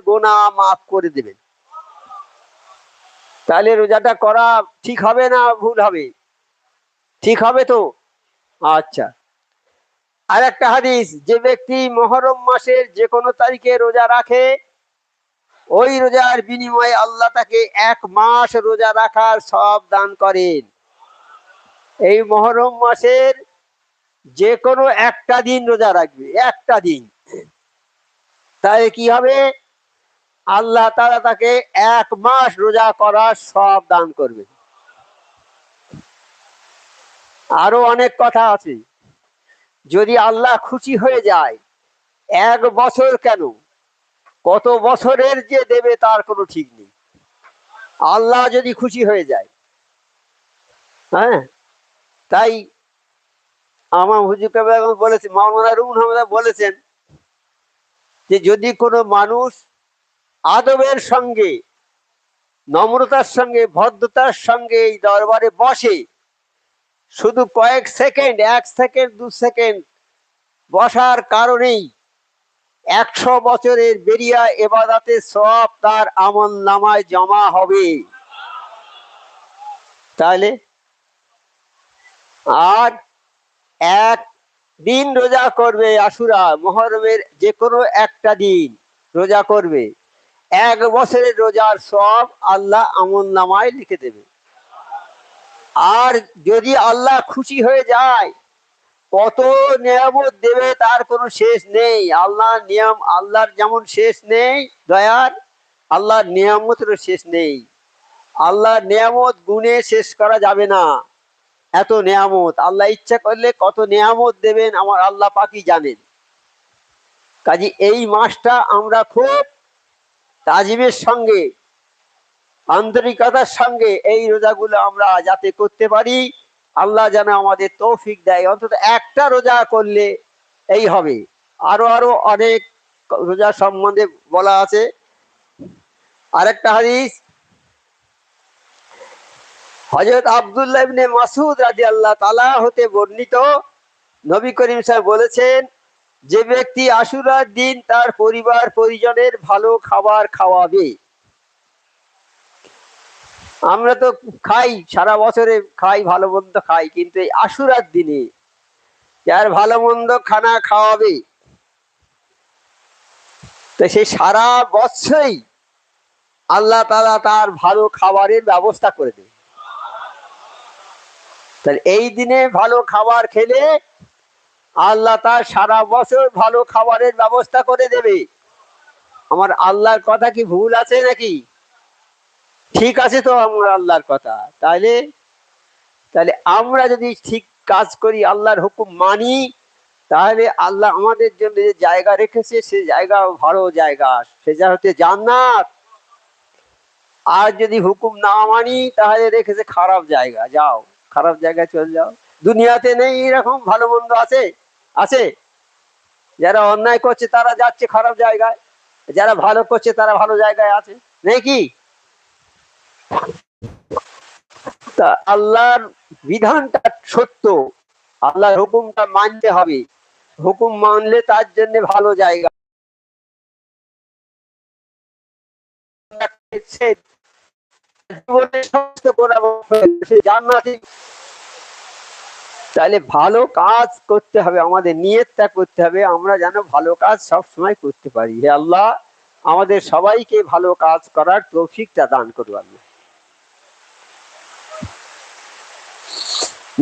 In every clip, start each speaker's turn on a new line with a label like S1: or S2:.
S1: গুনাহ মাফ করে দেবেন। তাহলে রোজাটা করা ঠিক হবে না ভুল হবে? ঠিক হবে তো? আচ্ছা। আর একটা হাদিস, যে ব্যক্তি মুহররম মাসের যে কোনো তারিখে রোজা রাখে, ওই রোজার বিনিময়ে আল্লাহ তাকে 1 মাস রোজা রাখার সওয়াব দান করেন। এই মুহররম মাসের যে কোনো একটা দিন রোজা রাখবে, একটা দিন, তাহলে কি হবে? আল্লাহ তাআলা তাকে 1 মাস রোজা করার সওয়াব দান করবে। আরো অনেক কথা আছে। যদি আল্লাহ খুশি হয়ে যায়, 1 বছর কেন, কত বছরের যে দেবে তার কোনো ঠিক নেই। আল্লাহ যদি খুশি হয়ে যায়, হ্যাঁ, তাই আমার হুজুর কেবল বলেছে, মাওলানা রুহুল আমিন বলেছেন যে যদি কোনো মানুষ আদবের সঙ্গে, নম্রতার সঙ্গে, ভদ্রতার সঙ্গে এই দরবারে বসে, শুধু কয়েক সেকেন্ড, 1 সেকেন্ড 2 সেকেন্ড বসার কারণেই 100 বছরের বেরিয়া ইবাদতের সওয়াব তার আমলনামায় জমা হবে। তাহলে আর 1 দিন রোজা করবে, আশুরা, মুহররমের যে কোনো একটা দিন রোজা করবে, 1 বছরের রোজার সওয়াব আল্লাহ আমলনামায় লিখে দেবে। আর যদি আল্লাহ খুশি হয়ে যায়, কত নিয়ামত দেবে তার কোনো শেষ নেই। আল্লাহর নিয়ম, আল্লাহর যেমন শেষ নেই দয়ার, আল্লাহর নিয়ামতেরও শেষ নেই। আল্লাহর নিয়ামত গুণে শেষ করা যাবে না। এত নিয়ামত, আল্লাহ ইচ্ছা করলে কত নিয়ামত দেবেন আমার আল্লাহ পাকই জানেন। কাজে এই মাসটা আমরা খুব তাজিমের সঙ্গে, আন্তরিকতার সঙ্গে এই রোজাগুলো আমরা যাতে করতে পারি, আল্লাহ যেন আমাদের তৌফিক দেয়। অন্তত একটা রোজা করলে এই হবে। আরো আরো অনেক রোজা সম্বন্ধে বলা আছে। আরেকটা হাদিস, হযরত আব্দুল্লাহ ইবনে মাসউদ রাদিয়াল্লাহু তাআলা হতে বর্ণিত, নবী করিম সাহেব বলেছেন, যে ব্যক্তি আশুরার দিন তার পরিবার পরিজনের ভালো খাবার খাওয়াবে। আমরা তো খাই, সারা বছরে খাই, ভালো মন্দ খাই, কিন্তু এই আশুরার দিনে যার ভালো মন্দ খানা খাওয়াবে, তো সেই সারা বছরই আল্লাহ তাআলা তার ভালো খাবারের ব্যবস্থা করে দেবে। তাহলে এই দিনে ভালো খাবার খেলে আল্লাহ তার সারা বছর ভালো খাবারের ব্যবস্থা করে দেবে। আমার আল্লাহর কথা কি ভুল আছে নাকি? ঠিক আছে তো আমার আল্লাহর কথা। তাহলে তাহলে আমরা যদি ঠিক কাজ করি, আল্লাহর হুকুম মানি, তাহলে আল্লাহ আমাদের জন্য যে জায়গা রেখেছে সে জায়গা ভালো জায়গা, সে যা হচ্ছে জান্নাত। আর যদি হুকুম না মানি তাহলে রেখেছে খারাপ জায়গা, যাও খারাপ জায়গায় চলে যাও। দুনিয়াতে নেই এরকম ভালো মন্দ? আছে, আছে। যারা অন্যায় করছে তারা যাচ্ছে খারাপ জায়গায়, যারা ভালো করছে তারা ভালো জায়গায় আছে, নেই কি? তা আল্লাহর বিধানটা সত্য, আল্লাহর হুকুমটা মানতে হবে। হুকুম মানলে তার জন্য ভালো জায়গা, জীবনের সমস্ত জান্নাতি। তাহলে ভালো কাজ করতে হবে, আমাদের নিয়তটা করতে হবে, আমরা যেন ভালো কাজ সব সময় করতে পারি। হে আল্লাহ, আমাদের সবাইকে ভালো কাজ করার তৌফিকটা দান করুন।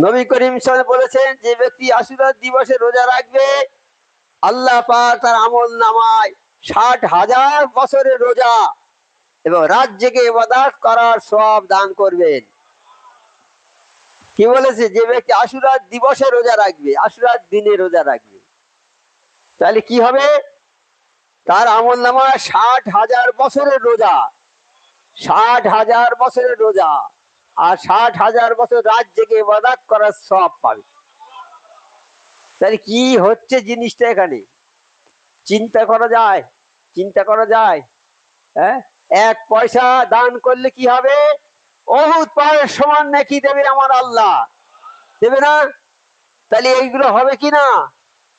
S1: নবী করিম সাল্লাল্লাহু আলাইহি ওয়াসাল্লাম বলেছেন, যে ব্যক্তি আশুরা দিবসে রোজা রাখবে, আল্লাহ পাক তার আমলনামায় 60,000 বছরের রোজা এবং রাত জেগে ইবাদত করার সওয়াব দান করবেন। কি বলেছে? যে ব্যক্তি আশুরার দিবসে রোজা রাখবে, আশুরার দিনে রোজা রাখবে, তাহলে কি হবে? তার আমলনামায় 60,000 বছরের রোজা, 60,000 বছরের রোজা, আর 60,000 বছর রাত জেগে ইবাদত করার সওয়াব পাবে। তাহলে কি হচ্ছে জিনিসটা এখানে? চিন্তা করা যায়? চিন্তা করা যায়? হ্যাঁ, 1 পয়সা দান করলে কি হবে? উহুদ পাহাড়ের সমান নেকি দেবে আমার আল্লাহ, দেবে না? তাহলে এইগুলো হবে কি না?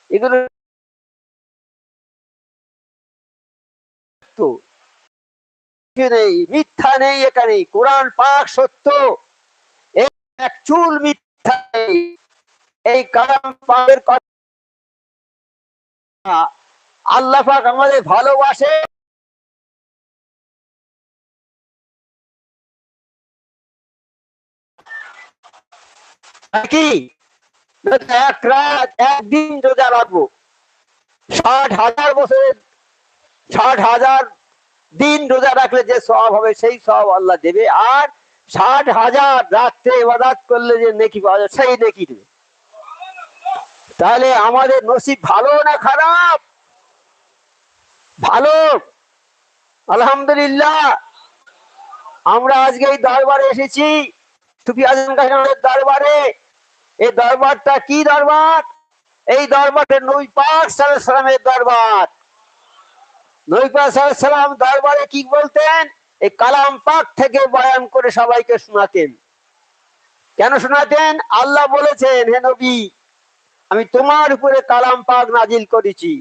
S1: এগুলো সত্য, নেই মিথ্যা নেই, এখানে কোরআন পাক সত্য, এক চুল মিথ্যা নেই। এই কালাম পাকের কথা আল্লাহ পাক আমাদের ভালোবাসে, কি এক রাত একদিন রোজা রাখবো, 60,000 বছরের 60,000 দিন রোজা রাখলে যে সওয়াব হবে সেই সওয়াব আল্লাহ দেবে, আর 60,000 রাত্রে ইবাদত করলে যে নেকি পাওয়া যায় সেই নেকি দেবে। তাহলে আমাদের নসিব ভালো না খারাপ? ভালো, আলহামদুলিল্লাহ। আমরা আজকে এই দরবারে এসেছি, সুফি আজম কাশেমের দরবারে। এই দরবারটা কি দরবার? এই দরবারে নবী পাক সাল্লাল্লাহু আলাইহি ওয়াসাল্লামের দরবার। নবী পাক সাল্লাল্লাহু আলাইহি ওয়াসাল্লাম দরবারে কি বলতেন? এই কালাম পাক থেকে বয়ান করে সবাইকে শোনাতেন। কেন শোনাতেন? আল্লাহ বলেছেন, হে নবী, আমি তোমার উপরে কালাম পাক নাজিল করেছি,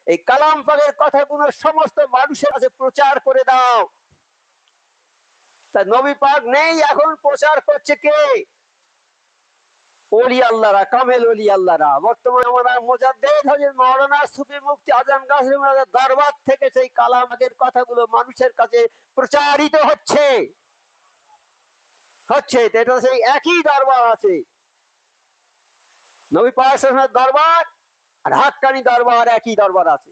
S1: এই কালাম পাকের কথাগুলো সমস্ত মানুষের কাছে প্রচার করে দাও। তা নবী পাক নেই, এখন প্রচার করছে কে? ওলি আল্লাহরা, কামেল ওলি আল্লাহরা। বর্তমানে আমাদের মুজাদ্দিদ হযরত মাওলানা সুফি মুফতি আজম কাসেম দরবার থেকে সেই কালামের কথাগুলো মানুষের কাছে প্রচারিত হচ্ছে। এটা সেই একই দরবার আছে, নবী পাক সাল্লাল্লাহু আলাইহি ওয়াসাল্লামের দরবার আর হাক্কানি দরবার একই দরবার আছে।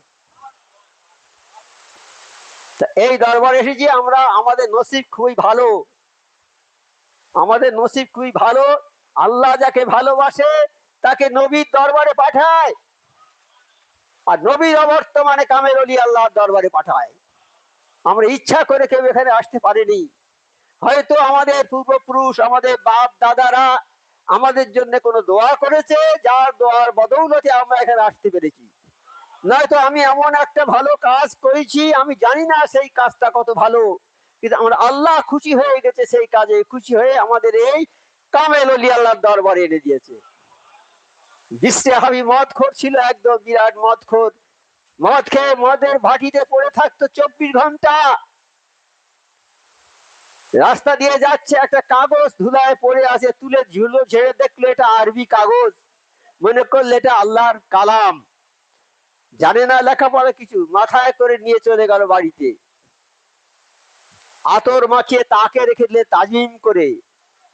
S1: তা এই দরবারে এসেছি আমরা, আমাদের নসিব খুবই ভালো, আমাদের নসিব খুবই ভালো। আল্লাহ যাকে ভালোবাসে তাকে নবীর দরবারে পাঠায়, আর নবীর বর্তমানে কামেল ওলি আল্লাহর দরবারে পাঠায়। আমরা ইচ্ছা করে কেউ এখানে আসতে পারিনি, হয়তো আমাদের পূর্বপুরুষ, আমাদের বাপ দাদারা আমাদের জন্য কোনো দোয়া করেছে, যার দোয়ার বদৌলতে আমরা এখানে আসতে পেরেছি। নয়তো আমি এমন একটা ভালো কাজ করেছি, আমি জানি না সেই কাজটা কত ভালো, কিন্তু আমরা আল্লাহ খুশি হয়ে গেছে, সেই কাজে খুশি হয়ে আমাদের এই কামেল ওলি আল্লাহর দরবারে এনে দিয়েছে। বিশ্বে হাবি মদখোর ছিল, একদম বিরাট মদখোর। মদ খেয়ে মদের ভাটিতে পড়ে থাকতো 24 ঘন্টা। রাস্তা দিয়ে যাচ্ছে, একটা কাগজ ধুলায় পড়ে আছে, তুলে ঝুলো ঝেড়ে দেখলো এটা আরবি কাগজ, মনে করলে এটা আল্লাহর কালাম। জানে না লেখাপড়া কিছু, মাথায় করে নিয়ে চলে গেল বাড়িতে, আতর মাখিয়ে তাকে রেখে দিলে তাজিম করে।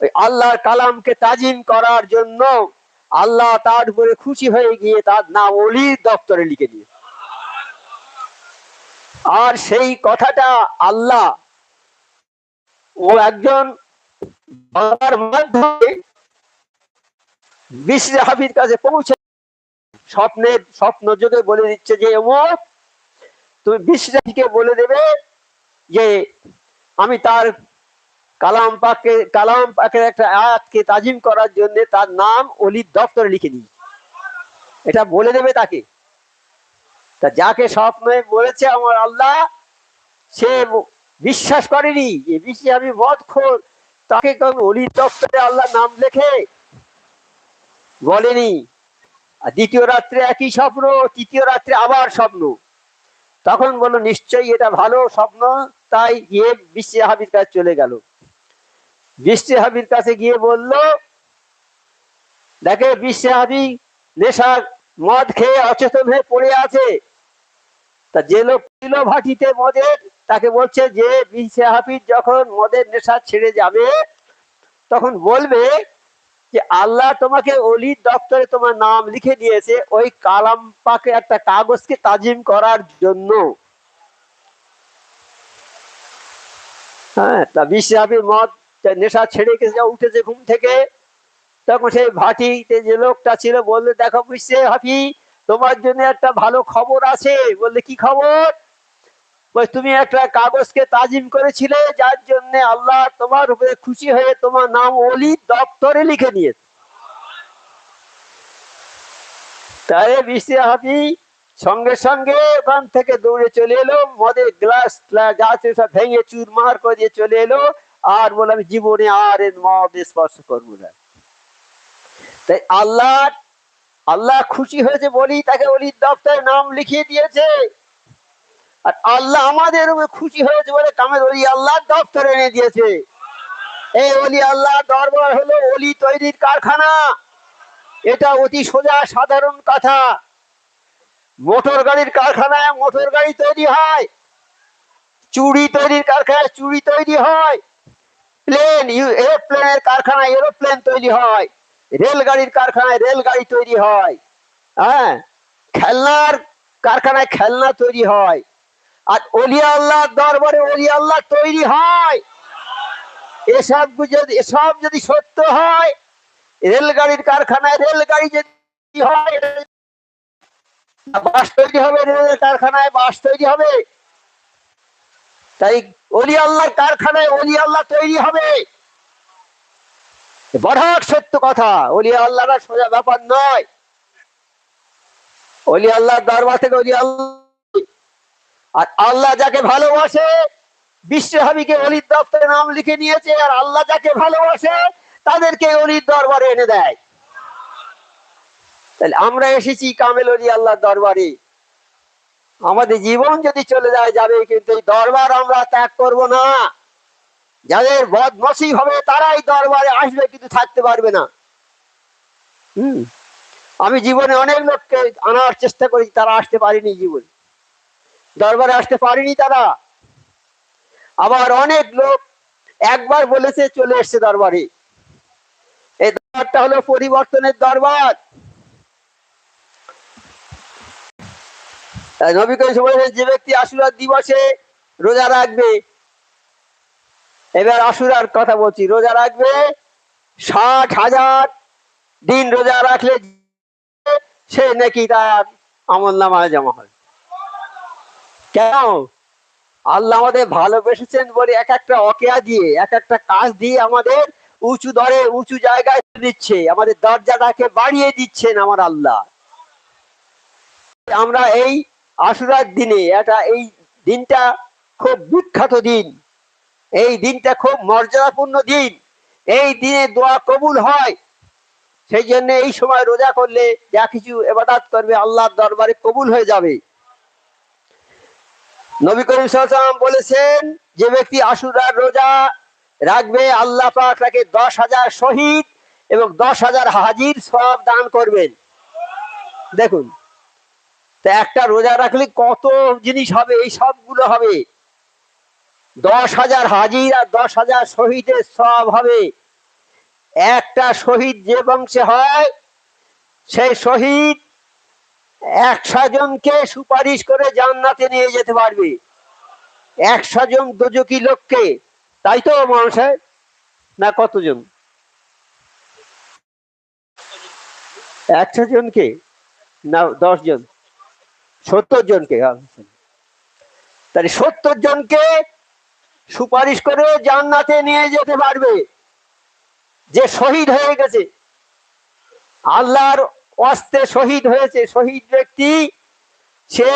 S1: ওই আল্লাহর কালামকে তাজিম করার জন্য আল্লাহ তার উপরে খুশি হয়ে গিয়ে তার নাম ওলির দপ্তরে লিখে দিয়ে, আর সেই কথাটা আল্লাহ ও একজন বাবার মাধ্যমে বিশ্ব হাবির কাছে পৌঁছে স্বপ্ন যোগে বলে দিচ্ছে যে অমুক, তুমি বিশ্বে বলে দেবে যে আমি তার কালাম পাকের একটা আয়াতকে তাজিম করার জন্য তার নাম ওলির দপ্তরে লিখে দিই, এটা বলে দেবে তাকে। তা যাকে স্বপ্নে বলেছে আমার আল্লাহ, সে বিশ্বাস করেনি যে বিশ্বে আমি মদখোর, তাকে ওলির দপ্তরে আল্লাহ নাম লেখে বলেনি। আর দ্বিতীয় রাত্রে একই স্বপ্ন, তৃতীয় রাত্রে আবার স্বপ্ন। তখন বললো নিশ্চয়ই এটা ভালো স্বপ্ন, তাই গিয়ে বিশ্ব হাবির কাছে চলে গেল। বিশ্ব হাবির কাছে গিয়ে বলল, দেখে বিশ্ব হাবি নেশা মদ খেয়ে অচেতন হয়ে পড়ে আছে। তা যে লোক ছিল ভাটিতে মদের, তাকে বলছে যে বিশ্ব হাফিজ যখন মদের নেশা ছেড়ে যাবে তখন বলবে যে আল্লাহ তোমাকে ওলির দপ্তরে তোমার নাম লিখে দিয়েছে ওই কালাম পাকে একটা কাগজকে তাজিম করার জন্য। হ্যাঁ, তা বিশ্ব হাফিজ মদ নেশা ছেড়ে গেছে, উঠেছে ঘুম থেকে, তখন সেই ভাটিতে যে লোকটা ছিল বললে, দেখো বিশ্ব হাফিজ, তোমার জন্য একটা ভালো খবর আছে। বললে কি খবর? তুমি একটা কাগজকে তাজিম করেছিলে, যার জন্য আল্লাহ তোমার উপরে খুশি হয়ে তোমার নাম ওলির দপ্তরে লিখে দিয়েছে। তাই বিশ্ব হাফিজ সঙ্গে সঙ্গে ওখান থেকে দৌড়ে চলে এলো, মদের গ্লাস সব ভেঙে চুরমার করে দিয়ে চলে এলো, আর বলে আমি জীবনে আর মদ স্পর্শ করবো না। তাই আল্লাহ খুশি হয়েছে বলি তাকে ওলির দপ্তরে নাম লিখিয়ে দিয়েছে। আর আল্লাহ আমাদের খুশি হয়েছে বলে কামেল ওলি আল্লাহ দপ্তর এনে দিয়েছে। এই ওলি আল্লাহ দরবার হলো ওলি তৈরির কারখানা। এটা অতি সোজা সাধারণ কথা। মোটর গাড়ির কারখানায় মোটর গাড়ি তৈরি হয়, চুড়ি তৈরির কারখানায় চুড়ি তৈরি হয়, প্লেন এরোপ্লেনের কারখানায় এরোপ্লেন তৈরি হয়, রেলগাড়ির কারখানায় রেলগাড়ি তৈরি হয়, হ্যাঁ, খেলনার কারখানায় খেলনা তৈরি হয়। আর ওলি আল্লাহ দরবারে ওলি আল্লাহ তৈরি হয়। এসব যদি সত্য হয়, রেলগাড়ির কারখানায় রেলগাড়ি যদি হয়, বাস তৈরি হবে, রেলের কারখানায় বাস তৈরি হবে। তাই ওলি আল্লাহর কারখানায় ওলি আল্লাহ তৈরি হবে। বড় সত্য কথা। ওলি আল্লাহরা সোজা ব্যাপার নয়। ওলি আল্লাহর দরবার থেকে ওলি আল্লাহ। আর আল্লাহ যাকে ভালোবাসে, বিশ্বহাবিকে অলির দপ্তরে নাম লিখে নিয়েছে। আর আল্লাহ যাকে ভালোবাসে তাদেরকে অলির দরবারে এনে দেয়। তাহলে আমরা এসেছি কামেল অলি আল্লাহর দরবারে। আমাদের জীবন যদি চলে যায় যাবে, কিন্তু এই দরবার আমরা ত্যাগ করব না। যাদের বদনসিব হবে তারাই দরবারে আসবে, কিন্তু থাকতে পারবে না। আমি জীবনে অনেক লোককে আনার চেষ্টা করি, তারা আসতে পারেনি, জীবন দরবারে আসতে পারেনি তারা। আবার অনেক লোক একবার বলেছে চলে এসছে দরবারে। এই দরবারটা হলো পরিবর্তনের দরবার। নবী করিম বলেছেন, যে ব্যক্তি আশুরার দিবসে রোজা রাখবে, এবার আশুরার কথা বলছি, রোজা রাখবে 60,000 দিন রোজা রাখলে সে নাকি তার আমল নামায় জমা হয়। কেন? আল্লাহ আমাদের ভালোবেসেছেন বলে এক একটা অকেয়া দিয়ে, এক একটা কাজ দিয়ে আমাদের উঁচু দরে উঁচু জায়গায় দিচ্ছে, আমাদের দরজাটাকে বাড়িয়ে দিচ্ছেন আমার আল্লাহ। আমরা এই আশুরার দিনে, এই দিনটা খুব বিখ্যাত দিন, এই দিনটা খুব মর্যাদাপূর্ণ দিন, এই দিনে দোয়া কবুল হয়। সেই জন্য এই সময় রোজা করলে যা কিছু ইবাদত করবে আল্লাহর দরবারে কবুল হয়ে যাবে। নবী করিম সাল্লাল্লাহু আলাইহি ওয়াসাল্লাম বলেছেন, যে ব্যক্তি আশুরার রোজা রাখবে আল্লাহ পাক তাকে 10,000 শহীদ এবং 10,000 হাজির সওয়াব দান করবেন। দেখুন তো, একটা রোজা রাখলে কত জিনিস হবে, এই সবগুলো হবে। 10,000 হাজির আর 10,000 শহীদের সওয়াব হবে। একটা শহীদ যে বংশে হয়, সেই শহীদ 100 জনকে সুপারিশ করে জান্নাতে নিয়ে যেতে পারবে। 100 জন দোজখী লোককে, তাই তো মানুষের না কতজন? 100 জনকে না 10 জন? 70 জনকে। তাহলে 70 জনকে সুপারিশ করে জান্নাতে নিয়ে যেতে পারবে যে শহীদ হয়ে গেছে, আল্লাহর ওয়াস্তে শহীদ হয়েছে। শহীদ ব্যক্তি সে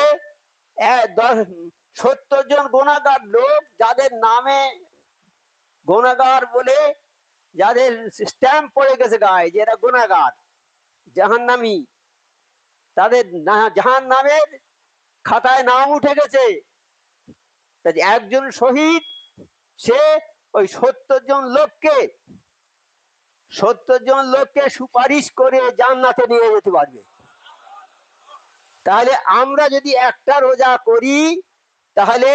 S1: 70 জন গুনাহগার লোক, যাদের নামে গুনাহগার বলে, যাদের স্ট্যাম্প পড়ে গেছে গায়ে যে এরা গুনাহগার, জাহান্নামী, তাদের জাহান্নামের খাতায় নাম উঠে গেছে। একজন শহীদ সে ওই 70 জন লোককে সুপারিশ করে জান্নাতে নিয়ে যেতে পারবে। তাহলে আমরা যদি একটা রোজা করি, তাহলে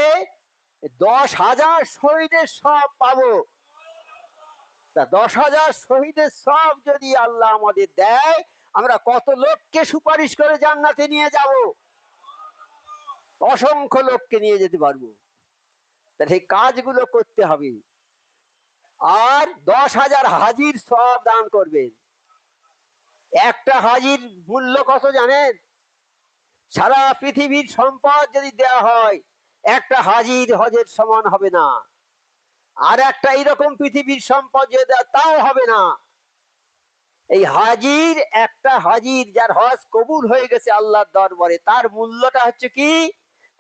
S1: 10,000 শহীদের সব পাবো। তা 10,000 শহীদের সব যদি আল্লাহ আমাদের দেয়, আমরা কত লোককে সুপারিশ করে জান্নাতে নিয়ে যাব? অসংখ্য লোককে নিয়ে যেতে পারবো। তাহলে এই কাজগুলো করতে হবে। আর 10,000 হাজির সওয়াব দান করবেন। একটা হাজির মূল্য কত জানেন? সারা পৃথিবীর সম্পদ যদি দেওয়া হয়, একটা হাজির হজের সমান হবে না। আর একটা এইরকম পৃথিবীর সম্পদ যদি দেওয়া, তাও হবে না। এই হাজির, একটা হাজির যার হজ কবুল হয়ে গেছে আল্লাহর দরবারে, তার মূল্যটা হচ্ছে কি?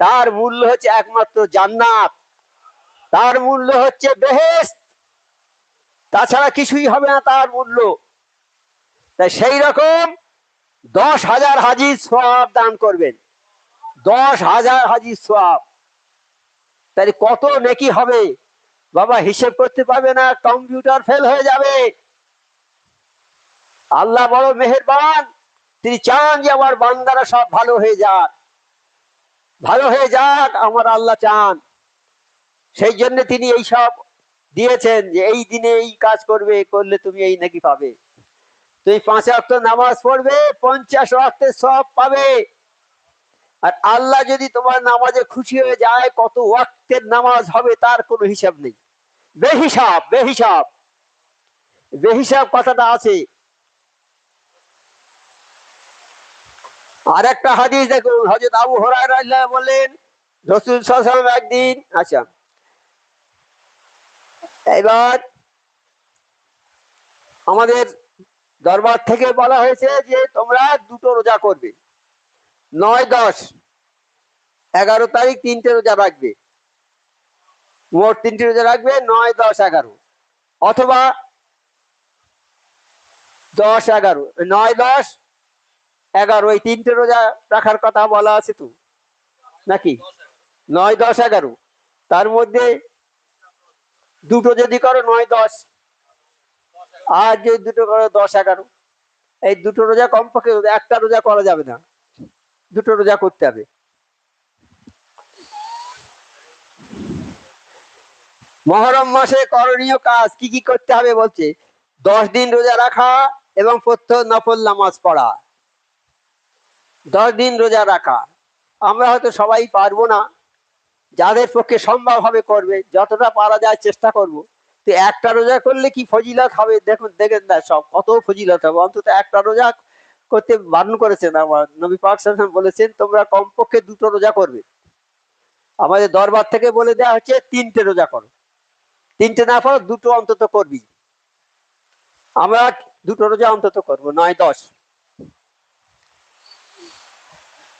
S1: তার মূল্য হচ্ছে একমাত্র জান্নাত, তার মূল্য হচ্ছে বেহেশত, তাছাড়া কিছুই হবে না তার মূল্য। তাই সেই রকম 10,000 হাজির সওয়াব দান করবেন। 10,000 হাজির সওয়াব। তাহলে কত নেকি হবে বাবা, হিসেব করতে পারবে না, কম্পিউটার ফেল হয়ে যাবে। আল্লাহ বড় মেহেরবান, তিনি চান যে আমার বান্দারা সব ভালো হয়ে যাক, ভালো হয়ে যাক, আমার আল্লাহ চান। সেই জন্য তিনি এই সব দিয়েছেন যে এই দিনে এই কাজ করবে, করলে তুমি এই নাকি পাবে। তুমি 5 ওয়াক্ত নামাজ পড়বে, 50 ওয়াক্তের সব পাবে। আর আল্লাহ যদি তোমার নামাজে খুশি হয়ে যায়, কত ওয়াক্তের নামাজ হবে তার কোনো হিসাব নেই। বেহিসাব, বেহিসাব, বেহিসাব কথাটা আছে। আর একটা হাদিস দেখুন, হযরত আবু হুরায়রা রাদিয়াল্লাহু বললেন, রাসূল সাল্লাল্লাহু আলাইহি ওয়াসাল্লাম একদিন, আচ্ছা এবার আমাদের দরবার থেকে বলা হয়েছে যে তোমরা দুটো রোজা করবে, 9, 10, 11 তারিখ 3টে রোজা রাখবে, মোট 3টে রোজা রাখবে, 9, 10, 11, অথবা 10, 11, 9, 10, 11, এই 3টে রোজা রাখার কথা বলা আছে তো নাকি? 9, 10, 11, তার মধ্যে দুটো যদি করো 9, 10, আর যদি দুটো করো 10, 11, এই দুটো রোজা কমপক্ষে, একটা রোজা করা যাবে না, দুটো রোজা করতে হবে। মহরম মাসে করণীয় কাজ কি কি করতে হবে বলছে, 10 দিন রোজা রাখা এবং প্রত্যহ নফল নামাজ পড়া। 10 দিন রোজা রাখা আমরা হয়তো সবাই পারবো না, যাদের পক্ষে সম্ভব হবে করবে, যতটা পারা যায় চেষ্টা করব। তো একটা রোজা করলে কি ফজিলত হবে, দেখুন দেখেন না সব কত ফজিলত হবে। অন্তত একটা রোজা করতে বারণ করেছেন আমার নবী পাক সাল্লাল্লাহু আলাইহি ওয়াসাল্লাম, বলেছেন তোমরা কমপক্ষে দুটো রোজা করবে। আমাদের দরবার থেকে বলে দেওয়া হচ্ছে 3টে রোজা করো, 3টে না পারো দুটো অন্তত করবি। আমরা দুটো রোজা অন্তত করবো, 9, 10।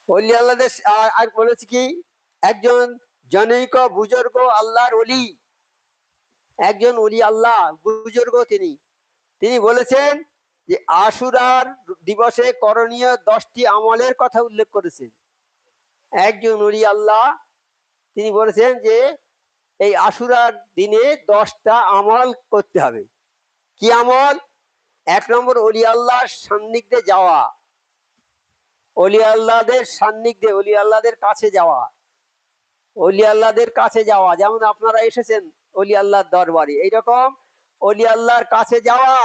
S1: ওলি আল্লাহদের আর বলেছি কি, একজন জনৈক বুজুর্গ আল্লাহর ওলি, একজন ওলি আল্লাহ বুজুর্গ, তিনি বলেছেন যে আশুরার দিবসে করণীয় 10টি আমলের কথা উল্লেখ করেছেন। একজন ওলি আল্লাহ তিনি বলেছেন যে এই আশুরার দিনে 10টা আমল করতে হবে। কি আমল? 1 নম্বর, ওলি আল্লাহর সান্নিধ্যে যাওয়া, ওলি আল্লাহদের সান্নিধ্যে, ওলি আল্লাহদের কাছে যাওয়া, ওলি আল্লাহদের কাছে যাওয়া, যেমন আপনারা এসেছেন ওলি আল্লাহর দরবারে, এইরকম ওলি আল্লাহর কাছে যাওয়া।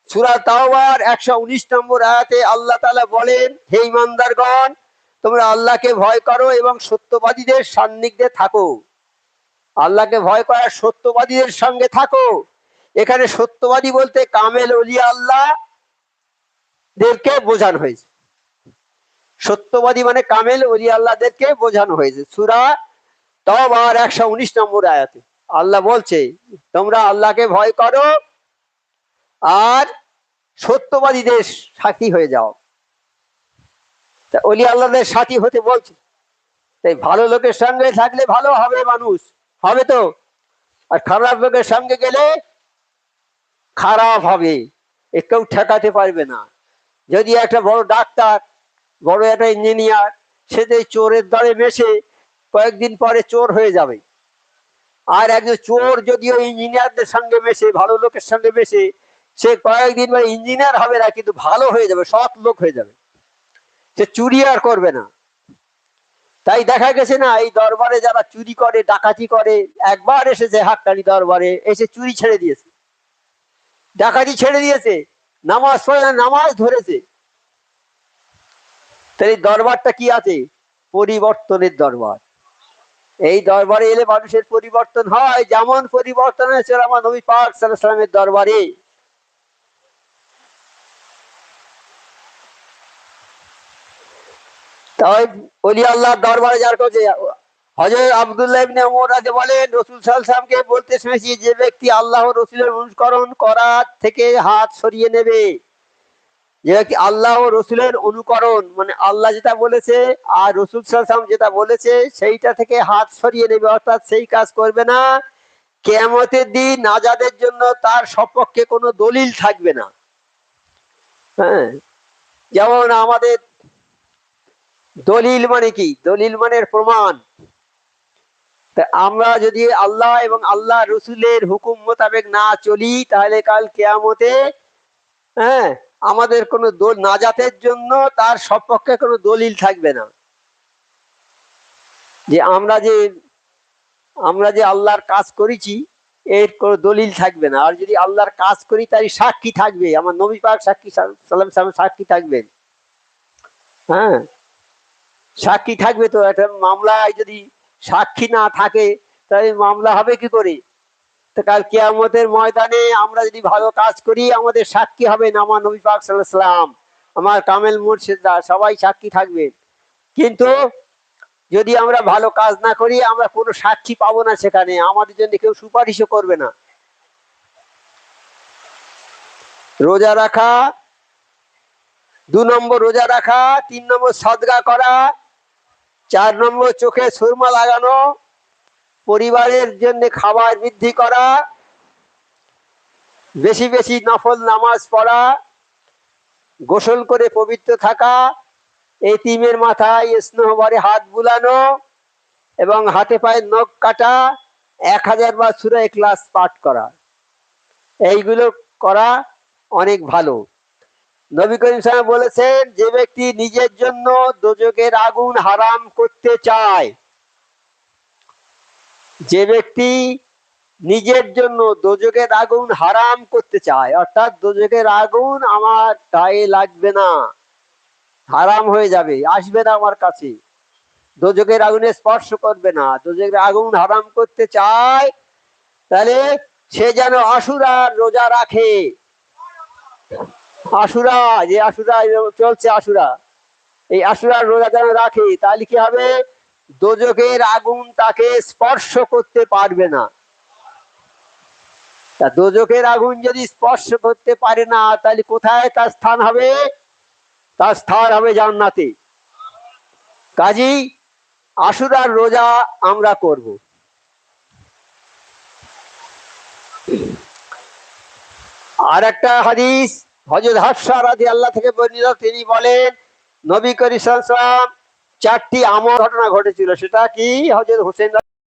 S1: সূরা তাওবার 119 নম্বর আয়াতে আল্লাহ তাআলা বলেন, হে ঈমানদারগণ, তোমরা আল্লাহকে ভয় করো এবং সত্যবাদীদের সান্নিধ্যে থাকো। আল্লাহকে ভয় করার সত্যবাদীদের সঙ্গে থাকো। এখানে সত্যবাদী বলতে কামেল ওলি আল্লাহ দেরকে বোঝানো হয়েছে। সত্যবাদী মানে কামেল ওলি আল্লাহদেরকে বোঝানো হয়েছে। সূরা তাওবার 119 নম্বর আয়াতে আল্লাহ বলছে, তোমরা আল্লাহকে ভয় করো আর সত্যবাদীদের সাথী হয়ে যাও। তা ওলি আল্লাহদের সাথী হতে বলছে, তাই ভালো লোকের সঙ্গে থাকলে ভালো হবে, মানুষ হবে তো, আর খারাপ লোকের সঙ্গে গেলে খারাপ হবে, কেউ ঠেকাতে পারবে না। যদি একটা বড় ডাক্তার, বড় একটা ইঞ্জিনিয়ার, সে যদি চোরের দলে মেশে, কয়েকদিন পরে চোর হয়ে যাবে। আর একজন চোর যদিও ইঞ্জিনিয়ারদের সঙ্গে মেশে, ভালো লোকের সঙ্গে মেশে, সে কয়েকদিন পরে ইঞ্জিনিয়ার হবে না, কিন্তু ভালো হয়ে যাবে, সৎ লোক হয়ে যাবে, সে চুরি আর করবে না। তাই দেখা গেছে না, এই দরবারে যারা চুরি করে, ডাকাতি করে, একবার এসেছে হাক্কানি দরবারে, এসে চুরি ছেড়ে দিয়েছে, ডাকাতি ছেড়ে দিয়েছে, নামাজ পড়ে না, নামাজ ধরেছে। তাই দরবারটা কি আছে? পরিবর্তনের দরবার। এই দরবারে এলে মানুষের পরিবর্তন হয়, যেমন পরিবর্তন হয়েছে আমার নবী পাক সাল্লাল্লাহু আলাইহি ওয়াসাল্লামের দরবারে। তাই ওলি আল্লাহর দরবারে যার কাছে, হযরত আব্দুল্লাহ ইবনে ওমর বলেন, রাসূল সাল্লাল্লাহু আলাইহি ওয়াসাল্লামকে বলতে শুনেছি, যে ব্যক্তি আল্লাহ ও রাসূলের অনুকরণ করা থেকে হাত সরিয়ে নেবে, যে ব্যক্তি আল্লাহ ও রাসূলের অনুকরণ মানে আল্লাহ যেটা বলেছে আর রাসূল সাল্লাল্লাহু আলাইহি ওয়াসাল্লাম যেটা বলেছে সেইটা থেকে হাত সরিয়ে নেবে, অর্থাৎ সেই কাজ করবে না, কিয়ামতের দিন নাজাতের জন্য তার সপক্ষে কোনো দলিল থাকবে না। হ্যাঁ, যেমন আমাদের দলিল মানে কি? দলিল মানে প্রমাণ। তা আমরা যদি আল্লাহ এবং আল্লাহ রসুলের হুকুম মোতাবেক না চলি, তাহলে কাল কিয়ামতে, হ্যাঁ, আমাদের কোনো নাজাতের জন্য তার সপক্ষে কোনো দলিল থাকবে না। যে আমরা যে আল্লাহর কাজ করেছি, এর কোনো দলিল থাকবে না। আর যদি আল্লাহর কাজ করি, তার সাক্ষী থাকবে, আমার নবী পাক সাক্ষী সাল্লাল্লাহু সাক্ষী থাকবেন। হ্যাঁ, সাক্ষী থাকবে। তো একটা মামলায় যদি সাক্ষী না থাকে, তাহলে মামলা হবে কি করে? তো কাল কিয়ামতের ময়দানে আমরা যদি ভালো কাজ করি, আমাদের সাক্ষী হবেন আমার নবী পাক সাল্লাল্লাহু আলাইহি ওয়াসাল্লাম, আমার কামেল মুর্শিদরা, সবাই সাক্ষী থাকবেন। কিন্তু যদি আমরা ভালো কাজ না করি, আমরা কোনো সাক্ষী পাবো না, সেখানে আমাদের জন্য কেউ সুপারিশও করবে না। রোজা রাখা, 2 নম্বর রোজা রাখা, 3 নম্বর সদকা করা, 4 নম্বর চোখে সুরমা লাগানো, পরিবারের জন্য খাবার বৃদ্ধি করা, বেশি বেশি নফল নামাজ পড়া, গোসল করে পবিত্র থাকা, এতিমের মাথায় স্নেহ ভরে হাত বুলানো, এবং হাতে পায়ে নখ কাটা, 1000 বার সূরা ইখলাস পাঠ করা, এইগুলো করা অনেক ভালো। নবী করিম সাল্লাল্লাহু আলাইহি ওয়াসাল্লাম বলেছেন, যে ব্যক্তি নিজের জন্য দোজখের আগুন হারাম করতে চায়, যে ব্যক্তি নিজের জন্য দোজখের আগুন হারাম করতে চায়, অর্থাৎ দোজখের আগুন আমার গায়ে লাগবে না, হারাম হয়ে যাবে, আসবে না আমার কাছে, দোজখের আগুনে স্পর্শ করবে না, দোজখের আগুন হারাম করতে চায়, তাহলে সে যেন আশুরার রোজা রাখে। আশুরা, যে আশুরা চলছে, আশুরা, এই আশুরার রোজা যেন রাখে, তাহলে কি হবে? দোজখের আগুন তাকে স্পর্শ করতে পারবে না। তা দোজখের আগুন যদি স্পর্শ করতে পারে না, তাহলে কোথায় তার স্থান হবে? তার স্থান হবে জান্নাতে। কাজী আশুরার রোজা আমরা করব। আর একটা হাদিস হযরত হাফসা রাদিয়াল্লাহু থেকে বর্ণিত, তিনি বলেন, নবী করিম সাল্লাল্লাহু আলাইহি ওয়াসাল্লাম 4টি আমল ঘটনা ঘটেছিল, সেটা কি? হযরত হোসেন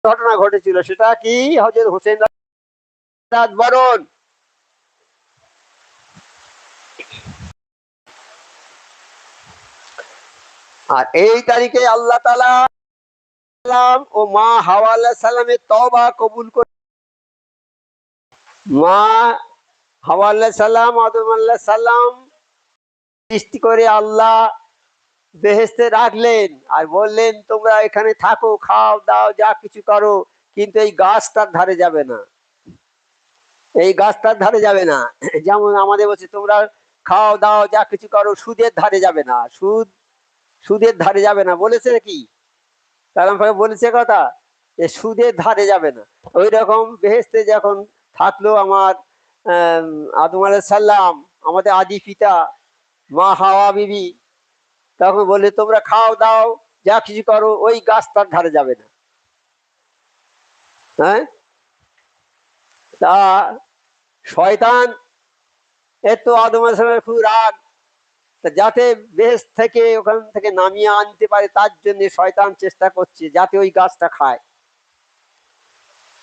S1: ঘটনা ঘটেছিল, সেটা কি? হযরত হোসেন রাত বরণ। আর এই তারিখে আল্লাহ তাআলা ও মা হাওয়া আলাইহিস সালামের তওবা কবুল করে। মা হাওয়া আলাইহিস সালাম, আদম আলাইহিস সালাম সৃষ্টি করে আল্লাহ বেহেশতে রাখলেন, আর বললেন, তোমরা এখানে থাকো, খাও দাও, যা কিছু করো, কিন্তু এই গাছটার ধারে যাবে না, এই গাছটার ধারে যাবে না। যেমন আমাদের বলছে, তোমরা খাও দাও, যা কিছু করো, সুদের ধারে যাবে না, সুদের ধারে যাবে না, বলেছে কি? কালাম ভাই বলেছে কথা, যে সুদের ধারে যাবে না। ওই রকম বেহেশতে যখন থাকলো আমার আদম আলাইহিস সালাম, আমাদের আদি পিতা, মা হাওয়া বিবি, তখন বললে, তোমরা খাও দাও, যা কিছু করো, ওই গাছটার ধারে যাবে না। হ্যাঁ, তা শয়তান, এর তো আদম আলাইহিস সালামের খুব রাগ, যাতে বেহেশত থেকে ওখান থেকে নামিয়ে আনতে পারে, তার জন্য শয়তান চেষ্টা করছে যাতে ওই গাছটা খায়।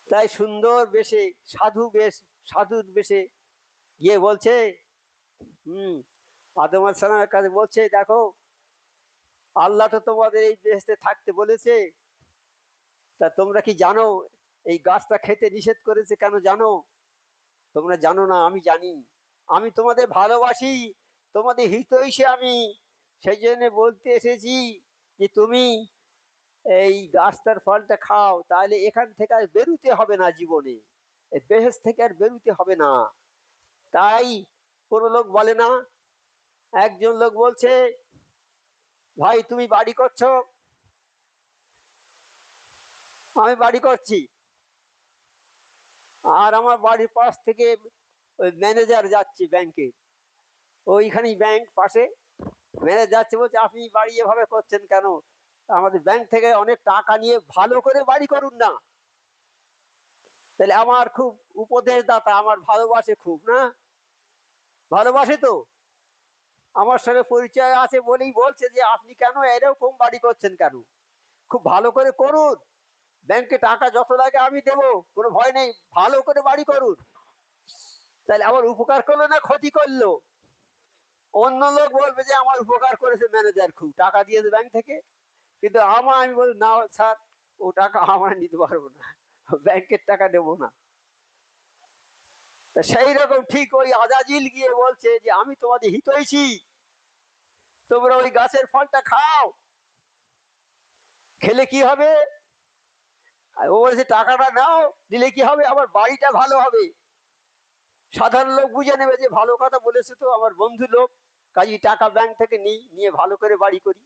S1: তাই সুন্দর বেশে, সাধুর বেশে গিয়ে বলছে, আদম আলাইহিস সালামের কাছে বলছে, দেখো, আল্লাহ তো তোমাদের এই বেহেশতে থাকতে বলেছে, তা তোমরা কি জানো এই গাছটা খেতে নিষেধ করেছে কেন জানো? তোমরা জানো না, আমি জানি, আমি তোমাদের ভালোবাসি, তোমাদের হিতৈষী আমি, সেই জন্য বলতে এসেছি যে তুমি এই গাছটার ফলটা খাও, তাহলে এখান থেকে আর বেরুতে হবে না, জীবনে এই বেহেশত থেকে আর বেরুতে হবে না। তাই কোনো লোক বলে না, একজন লোক বলছে, ভাই তুমি বাড়ি করছো? আমি বাড়ি করছি, আর আমার বাড়ির পাশ থেকে ওই ম্যানেজার যাচ্ছে ব্যাংকে, ওইখানেই ব্যাংক পাশে, ম্যানেজার যাচ্ছে, বলছে, আপনি বাড়ি এভাবে করছেন কেন? আমাদের ব্যাংক থেকে অনেক টাকা নিয়ে ভালো করে বাড়ি করুন না। তাহলে আমার খুব উপদেশ দাতা, আমার ভালোবাসে খুব, না? ভালোবাসে তো, আমার সঙ্গে পরিচয় আছে বলেই বলছে যে আপনি কেন এরকম বাড়ি করছেন, কেন? খুব ভালো করে করুন, ব্যাংকে টাকা যত লাগে আমি দেবো, কোনো ভয় নেই, ভালো করে বাড়ি করুন। তাহলে আমার উপকার করলো না ক্ষতি করলো? অন্য লোক বলবে যে আমার উপকার করেছে ম্যানেজার, খুব টাকা দিয়েছে ব্যাংক থেকে। কিন্তু আমি বলি না স্যার, ও টাকা আমরা নিতে পারবো না, ব্যাংকের টাকা দেবো না। সেই রকম ঠিক ওই আজাজিল গিয়ে বলছে যে আমি তোমাদের হিতৈষী, তোমরা ওই গাছের ফলটা খাও। খেলে কি হবে? ও বলছে টাকাটা নাও, দিলে কি হবে, আমার বাড়িটা ভালো হবে। সাধারণ লোক বুঝে নেবে যে ভালো কথা বলেছে, তো আমার বন্ধু লোক, কাজী টাকা ব্যাংক থেকে নিয়ে ভালো করে বাড়ি করি।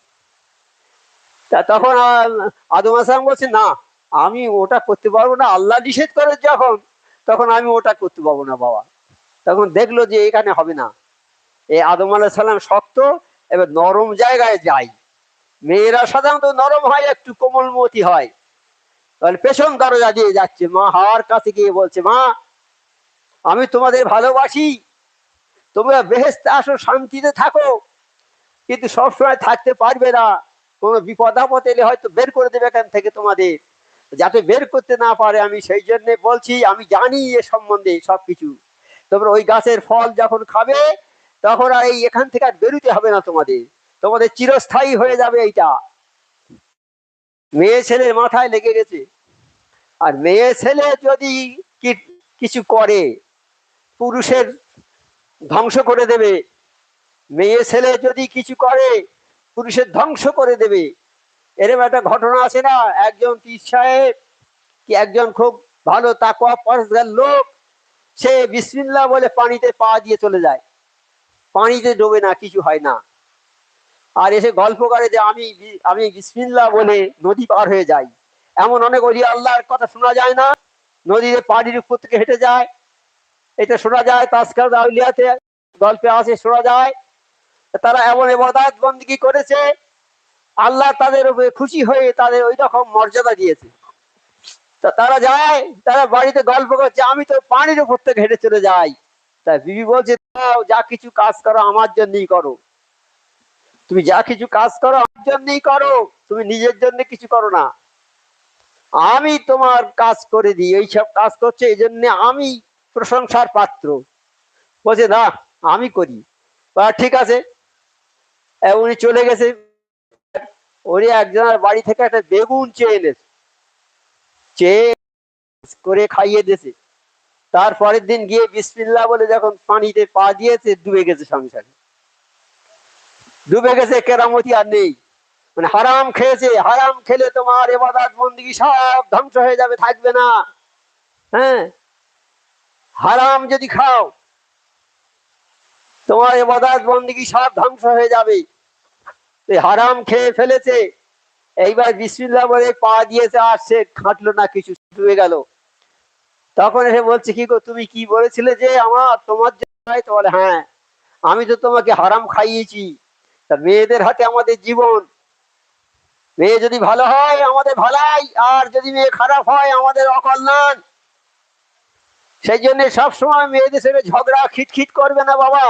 S1: তা তখন আদম আসলাম বলছে না, আমি ওটা করতে পারবো না, আল্লাহ নিষেধ করে যখন, তখন আমি ওটা করতে পারবো না বাবা। তখন দেখলো যে এখানে হবে না। এই আদম আলাইহিস সালাম শক্ত, এবার নরম জায়গায় যাই। মেয়েরা সাধারণত নরম হয়, একটু কোমলমতি হয়। তাহলে পেছন দরজা দিয়ে যাচ্ছে, মা হাওয়ার কাছে গিয়ে বলছে, মা আমি তোমাদের ভালোবাসি, তোমরা বেহেশতে আসো, শান্তিতে থাকো, কিন্তু সবসময় থাকতে পারবে না, কোনো বিপদ আপদ এলে হয়তো বের করে দেবে এখান থেকে তোমাদের, যাতে বের করতে না পারে আমি সেই জন্য বলছি, আমি জানি এ সম্বন্ধে সবকিছু। তোমরা ওই গাছের ফল যখন খাবে, তখন আর এখান থেকে আর বেরোতে হবে না তোমাদের, তোমাদের চিরস্থায়ী হয়ে যাবে এইটা। মেয়ে ছেলের মাথায় লেগে গেছে। আর মেয়ে ছেলে যদি কিছু করে, পুরুষের ধ্বংস করে দেবে। মেয়ে ছেলে যদি কিছু করে, পুরুষের ধ্বংস করে দেবে। এরকম একটা ঘটনা আছে না, একজন পীর সাহেব কি একজন খুব ভালো তাকওয়া পরহেজগার লোক, সে বিসমিল্লাহ বলে পানিতে পা দিয়ে চলে যায়, পানিতে ডোবে না, কিছু হয় না। আর এসে গল্প করে যে আমি বিসমিল্লাহ বলে নদী পার হয়ে যাই। এমন অনেক ওলি আল্লাহর কথা শোনা যায় না, নদীতে পানির উপর থেকে হেঁটে যায়, এটা শোনা যায়, তাজকার আউলিয়াতে গল্পে আছে, শোনা যায়। তারা এমন ইবাদত বন্দেগী করেছে, আল্লাহ তাদের উপরে খুশি হয়ে তাদের ওই রকম মর্যাদা দিয়েছে। তা তারা যায়, তারা বাড়িতে গল্প করছে, আমি তো পানির উপর থেকে হেঁটে চলে যাই। তাই বিবি বলছে, যা কিছু কাজ করো আমার জন্যই করো, তুমি যা কিছু কাজ করো আমার জন্যই করো, তুমি নিজের জন্য কিছু করো না। আমি তোমার কাজ করে দিই, এইসব কাজ করছে এই জন্য আমি প্রশংসার পাত্র। বলছে না, আমি করি। ঠিক আছে। উনি চলে গেছে, ওরে একজনের বাড়ি থেকে একটা বেগুন চেয়ে এনেছে, চেয়ে করে খাইয়ে দিয়েছে। তারপরের দিন গিয়ে বিসমিল্লাহ বলে যখন পানিতে পা দিয়েছে, ডুবে গেছে সংসারে, ডুবে গেছে, কেরামতি আর নেই। মানে হারাম খেয়েছে, হারাম খেলে তোমার ইবাদত বন্দেগী সব ধ্বংস হয়ে যাবে, থাকবে না। হ্যাঁ, হারাম যদি খাও, তোমার ইবাদত বন্দেগী সব ধ্বংস হয়ে যাবে। হারাম খেয়ে ফেলেছে, এইবার বিসমিল্লাহ বলে পা দিয়েছে, আর সে খাটলো না, কিছু ডুবে গেল। তখন এসে বলছে, কি গো, তুমি কি বলেছিলে যে আমার তোমার জন্য? তো বলে, হ্যাঁ, আমি তো তোমাকে হারাম খাইয়েছি। তা মেয়েদের হাতে আমাদের জীবন, মেয়ে যদি ভালো হয় আমাদের ভালাই, আর যদি মেয়ে খারাপ হয় আমাদের অকল্যাণ। সেই জন্য সবসময় মেয়েদের সাথে ঝগড়া খিটখিট করবে না বাবা,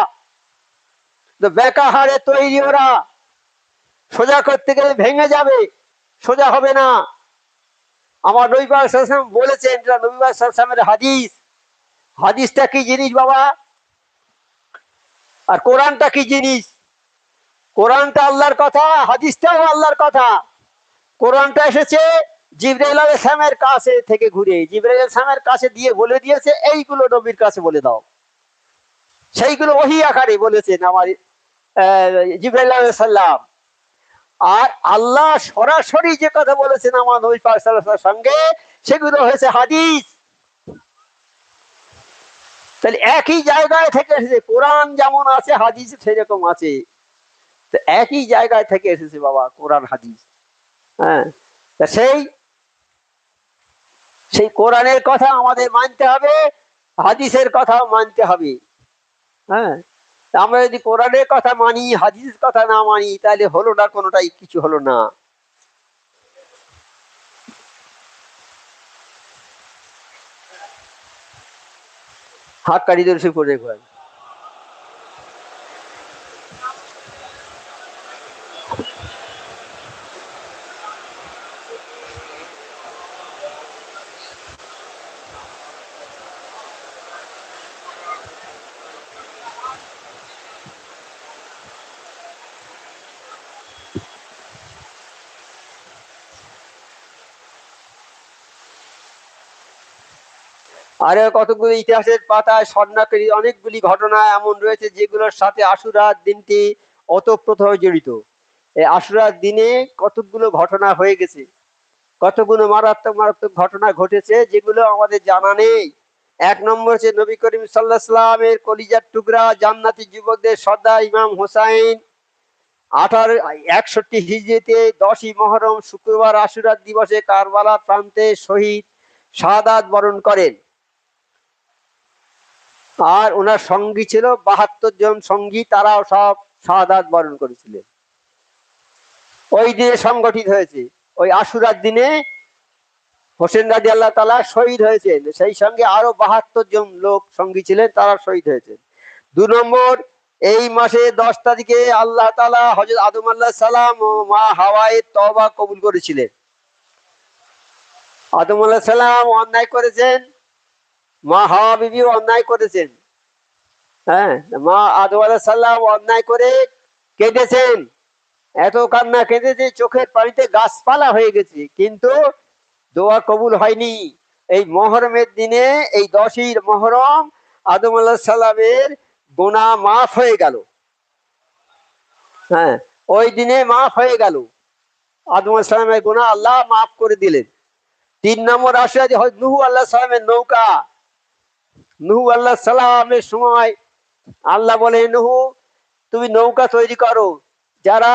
S1: তো বেকা হারে তৈরি, ওরা সোজা করতে গেলে ভেঙে যাবে, সোজা হবে না। আমার নবী পাক সাল্লাল্লাহু আলাইহি ওয়াসাল্লাম বলেছেন, এটা নবী পাক সাল্লাল্লাহু আলাইহি ওয়াসাল্লামের হাদিস। হাদিসটা কি জিনিস বাবা, আর কোরআনটা কি জিনিস? কোরআনটা আল্লাহর কথা, হাদিসটাও আল্লাহর কথা। কোরআনটা এসেছে জিবরাইল আলাইহিস সালামের কাছে থেকে ঘুরে, জিবরাইল আলাইহিস সালামের কাছে দিয়ে বলে দিয়েছে এইগুলো নবীর কাছে বলে দাও। সেইগুলো ওহী আকারে বলেছেন আমার জিবরাইল আলাইহিস সালাম। আর আল্লাহ সরাসরি যে কথা বলেছেন আমার নবী পাক সাল্লাল্লাহু আলাইহি ওয়াসাল্লামের সঙ্গে, সেগুলো হয়েছে হাদিস। তাহলে একই জায়গায় থেকে এসেছে, কোরআন যেমন আছে হাদিস সেরকম আছে, তো একই জায়গায় থেকে এসেছে বাবা কোরআন হাদিস। হ্যাঁ, তা সেই সেই কোরআনের কথা আমাদের মানতে হবে, হাদিসের কথাও মানতে হবে। হ্যাঁ, আমরা যদি কোরআনের কথা মানি, হাদিসের কথা না মানি, তাহলে হলো না, কোনোটাই কিছু হলো না। হাক্কানি দর্শী পড়ে দেখবেন। আর কতগুলো ইতিহাসের পাতায় স্বর্ণাক্ষরী অনেকগুলি ঘটনা এমন রয়েছে যেগুলোর সাথে আশুরার দিনটি ওতপ্রোতভাবে জড়িত। এই আশুরার দিনে কতগুলো ঘটনা হয়ে গেছে, কতগুলো মারাত্মক মারাত্মক ঘটনা ঘটেছে যেগুলো আমাদের জানা নেই। এক নম্বর হচ্ছে নবী করিম সাল্লাল্লাহু আলাইহি সাল্লামের কলিজার টুকরা জান্নাতি যুবকদের সর্দার ইমাম হোসাইন 61 হিজরিতে 10ই মুহররম শুক্রবার আশুরার দিবসে কারবালার প্রান্তে শহীদ শাহাদাত বরণ করেন। আর ওনার সঙ্গী ছিল 72 জন সঙ্গী, তারাও সব শাহাদাত বরণ করেছিলেন। ওই দিনে সংগঠিত হয়েছে, ওই আশুরার দিনে হোসেন রাদিয়াল্লাহু তাআলা শহীদ হয়েছেন, সেই সঙ্গে আরো 72 জন লোক সঙ্গী ছিলেন, তারা শহীদ হয়েছেন। 2 নম্বর, এই মাসে 10 তারিখে আল্লাহ তাআলা হযরত আদম আলাইহিস সালাম ও মা হাওয়ায়ের তওবা কবুল করেছিলেন। আদম আলাইহিস সালাম অন্যায় করেছেন, মা হাওয়া বিবিও অন্যায় করেছেন। হ্যাঁ, মা আদম আলাইহিস সালাম অন্যায় করে কেঁদেছেন, এত কান্না কেঁদেছে চোখের পানিতে গাছপালা হয়ে গেছে, কিন্তু দোয়া কবুল হয়নি। এই মহরমের দিনে, এই 10ই মুহররম আদম আলাইহিস সালামের গুনাহ মাফ হয়ে গেল। হ্যাঁ, ওই দিনে মাফ হয়ে গেল, আদম আলাইহিস সালামের গুনাহ আল্লাহ মাফ করে দিলেন। 3 নম্বর আসে যে নূহ আলাইহিস সালামের নৌকা। নূহ আলাইহিস সালামের সময় আল্লাহ বলে, নূহ তুমি নৌকা তৈরি করো, যারা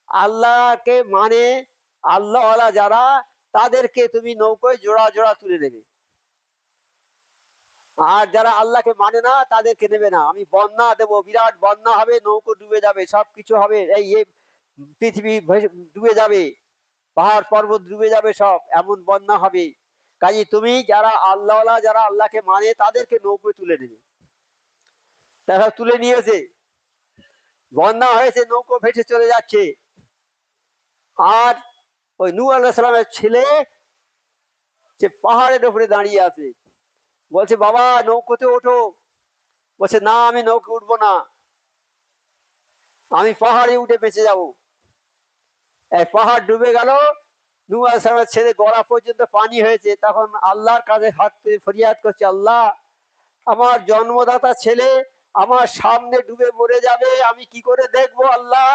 S1: আল্লাহকে মানে, আল্লাহওয়ালা যারা, তাদেরকে তুমি নৌকায় জোড়া জোড়া তুলে নেবে, আর যারা আল্লাহকে মানে না তাদেরকে নেবে না। আমি বন্যা দেব, বিরাট বন্যা হবে, নৌকো ডুবে যাবে, সবকিছু হবে, এই পৃথিবী ডুবে যাবে, পাহাড় পর্বত ডুবে যাবে, সব এমন বন্যা হবে। কাজে তুমি যারা আল্লাহওয়ালা, যারা আল্লাহকে মানে, তাদেরকে নৌকোয় তুলে নেবে। তারা তুলে নিয়েছে, বন্যা হয়েছে, নৌকো ভেসে চলে যাচ্ছে। আর ওই নূহ আলাইহিস সালামের ছেলে সে পাহাড়ের উপরে দাঁড়িয়ে আছে, বলছে বাবা নৌকোতে ওঠো। বলছে না, আমি নৌকো উঠবো না, আমি পাহাড়ে উঠে বেঁচে যাব। এই পাহাড় ডুবে গেল, নূহ আলাইহিস সালামের ছেলে গলা পর্যন্ত পানি হয়েছে। তখন আল্লাহর কাছে হাত তুলে ফরিয়াদ করছে, আল্লাহ আমার জন্মদাতা ছেলে আমার সামনে ডুবে মরে যাবে, আমি কি করে দেখবো আল্লাহ?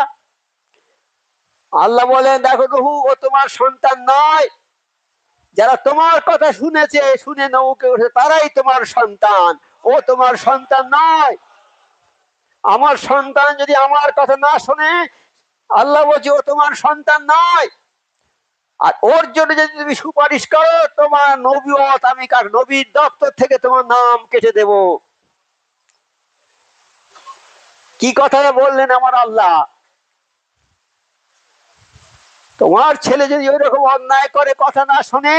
S1: আল্লাহ বলেন, দেখো নূহ, ও তোমার সন্তান নয়, যারা তোমার কথা শুনেছে, শুনে নৌকে উঠে, তারাই তোমার সন্তান, ও তোমার সন্তান নয়। আমার সন্তান যদি আমার কথা না শোনে, আল্লাহ বলছে ও তোমার সন্তান নয়। আর ওর জন্য যদি তুমি সুপারিশ করো, তোমার নবুয়ত আমি নবীর দপ্তর থেকে তোমার নাম কেটে দেব। কি কথা বললেন আমার আল্লাহ! তোমার ছেলে যদি ওই রকম অন্যায় করে, কথা না শোনে,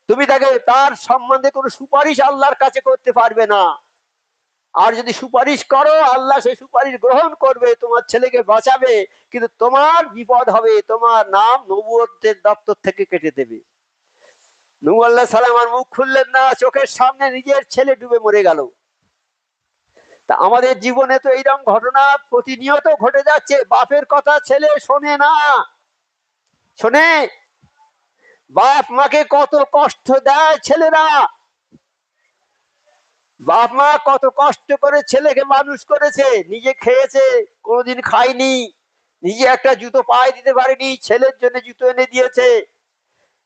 S1: তুমি তাকে, তার সম্বন্ধে কোনো সুপারিশ আল্লাহর কাছে করতে পারবে না। আর যদি সুপারিশ করো, আল্লাহ সেই সুপারিশ গ্রহণ করবে, তোমার ছেলেকে বাঁচাবে, কিন্তু তোমার বিপদ হবে, তোমার নাম নবুয়তের দপ্তর থেকে কেটে দেবে। নূহ আলাইহিস সালাম আর মুখ খুললেন না, চোখের সামনে নিজের ছেলে ডুবে মরে গেল। তা আমাদের জীবনে তো এইরকম ঘটনা প্রতিনিয়ত ঘটে যাচ্ছে। বাপের কথা ছেলে শোনে না, শোনে? বাপ মাকে কত কষ্ট দেয় ছেলেরা, বাপ মা কত কষ্ট করে ছেলেকে মানুষ করেছে, নিজে খেয়েছে, কোনোদিন খায়নি, নিজে একটা জুতো পায়ে দিতে পারেনি, ছেলের জন্য জুতো এনে দিয়েছে,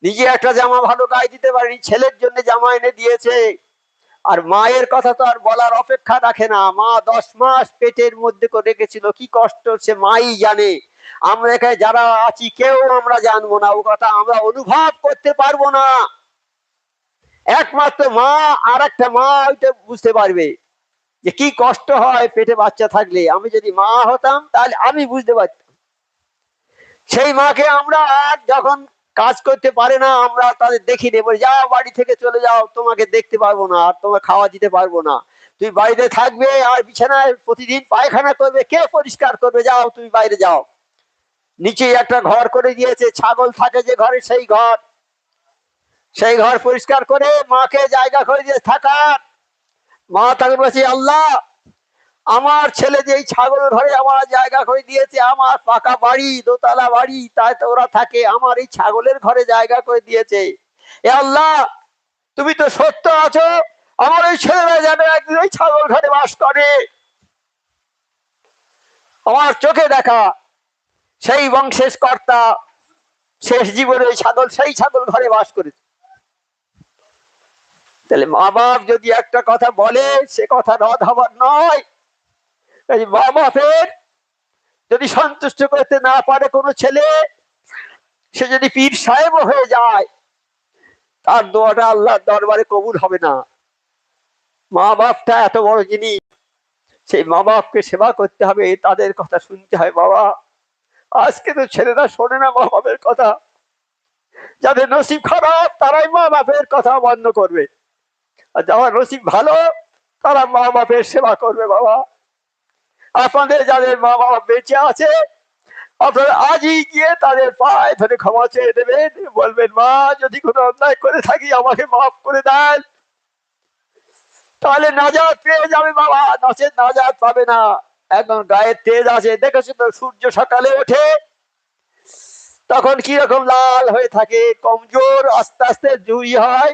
S1: নিজে একটা জামা ভালো গায়ে দিতে পারেনি, ছেলের জন্য জামা এনে দিয়েছে। আর মায়ের কথা তো আর বলার অপেক্ষা রাখে না। মা 10 মাস পেটের মধ্যে করে রেখেছিল, কি কষ্ট সে মাই জানে। আমরা এখানে যারা আছি কেউ আমরা জানবো না, ও কথা আমরা অনুভব করতে পারবো না। একমাত্র মা, আর একটা মা ওইটা বুঝতে পারবে যে কি কষ্ট হয় পেটে বাচ্চা থাকলে। আমি যদি মা হতাম তাহলে আমি বুঝতে পারতাম। সেই মাকে আমরা আর যখন কাজ করতে পারে না, আমরা তাদের দেখি নেই, বলি যাও বাড়ি থেকে চলে যাও, তোমাকে দেখতে পারবো না, আর তোমার খাওয়া দিতে পারবো না, তুমি বাড়িতে থাকবে, আর বিছানায় প্রতিদিন পায়খানা করবে, কে পরিষ্কার করবে, যাও তুমি বাইরে যাও। নিচে একটা ঘর করে দিয়েছে, ছাগল থাকে যে ঘরে, সেই ঘর পরিষ্কার করে মাকে জায়গা করে দিয়ে থাকার। মা তখন বলছে, আল্লাহ আমার ছেলে যে এই ছাগল ঘরে আমার জায়গা করে দিয়েছে, আমার পাকা বাড়ি, দোতলা বাড়ি, তাই তো ওরা থাকে, আমার এই ছাগলের ঘরে জায়গা করে দিয়েছে। এ আল্লাহ, তুমি তো সত্য আছো, আমার ওই ছেলেরা যাবে একদিন ওই ছাগল ঘরে বাস করে। আমার চোখে দেখা সেই বংশের কর্তা শেষ জীবনে ওই ছাগল, সেই ছাগল ঘরে বাস করেছে। তাহলে মা বাপ যদি একটা কথা বলে সে কথা রদ হবার নয়। মা বাপের যদি সন্তুষ্ট করতে না পারে কোনো ছেলে, সে যদি পীর সাহেব হয়ে যায়, তার দোয়াটা আল্লাহর দরবারে কবুল হবে না। মা বাপটা এত বড় জিনিস, সেই মা বাপকে সেবা করতে হবে, তাদের কথা শুনতে হয়। বাবা, আজকে তো ছেলেরা শোনে না মা বাপের কথা। যাদের নসিব খারাপ তারাই মা বাপের কথা বন্ধ করবে, আর যারা নসিব ভালো তারা মা বাপের সেবা করবে। বাবা, আপনাদের যাদের মা বাবা বেঁচে আছে, আপনারা আজই গিয়ে তাদের পায়ে ধরে ক্ষমা চেয়ে দেবেন, বলবেন মা যদি কোনো অন্যায় করে থাকি আমাকে মাফ করে দেন। তাহলে নাজাত পেয়ে যাবে বাবা, নচেত নাজাত পাবে না। এখন গায়ের তেজ আছে, দেখেছো তো সূর্য সকালে ওঠে তখন কিরকম লাল হয়ে থাকে, কমজোর, আস্তে আস্তে জুড়ি হয়।